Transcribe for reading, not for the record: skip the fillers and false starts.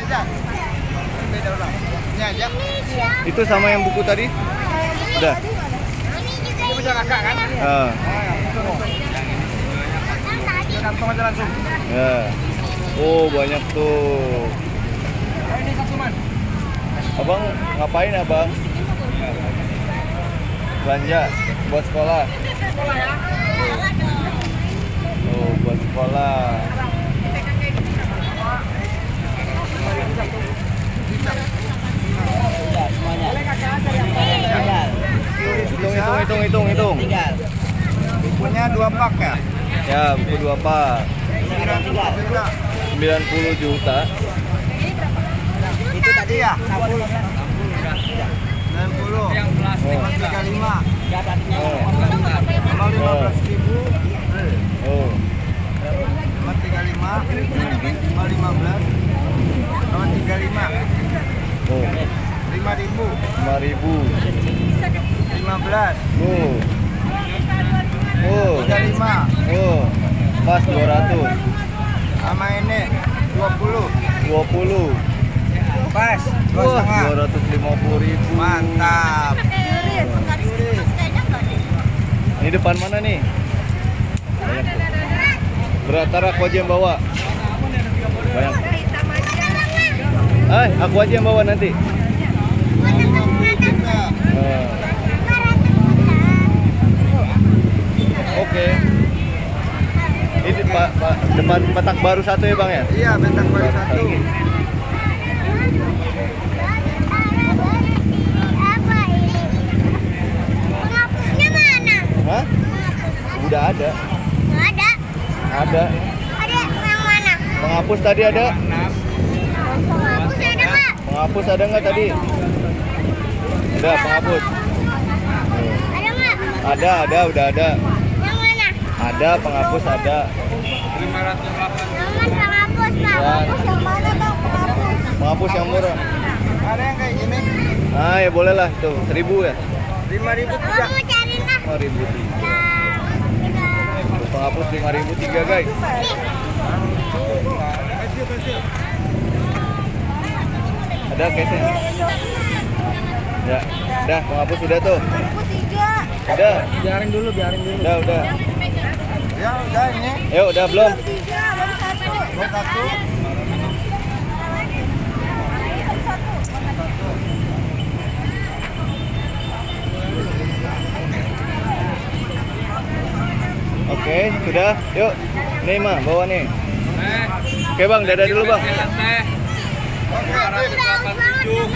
Beda ulang. Ini aja. Itu sama yang buku tadi? Udah. Ini punya kakak kan? Kantong aja langsung. Ya. Oh, banyak tuh. Ini satu man. Abang ngapain abang? Belanja buat sekolah. Sekolah ya. Oh, buat sekolah. Hitung. Bukunya 2 pak ya? Ya, buku 2 pak. 90 juta. Itu tadi ya? 90. 535. Kalau 15.000. Oh. 535. 515. Kalau 35. Oh. 5.000. 5.000. 15. Oh. 35. Oh. Pas 200. Sama ini 20. 20. Pas. Wah, 2,5. 250.000. Mantap. Ini depan mana nih? Beratara aku aja yang bawa. Banyak. Aku aja yang bawa nanti. Oke. Ini depan Petak Baru 1 ya bang ya? Iya, Petak Baru 1. Penghapusnya mana? Hah? Udah ada. Nggak ada. Ada. Ada yang mana? Penghapus tadi ada. Penghapus ada nggak? Penghapus ada nggak tadi? Ada penghapus. Ada nggak? Ada, udah ada. Yang mana? Ada penghapus ada. Nomor penghapus, Pak. Ya. Penghapus yang mana, Bang? Penghapus. Penghapus yang murah. Ada yang kayak gini? Ya boleh lah tuh 1.000 ya. 5.000 Kamu tidak. mau cari lah. 5.000. Penghapus 5.003 guys. Nih, Ada case-nya. Ya, udah penghapus udah tuh. Udah, Biarin dulu. udah. Ya, udah ini. Yuk, udah belum? Buat 1. Oke, sudah. Yuk. Nih mah, bawa nih. Oke bang, dadah dulu bang.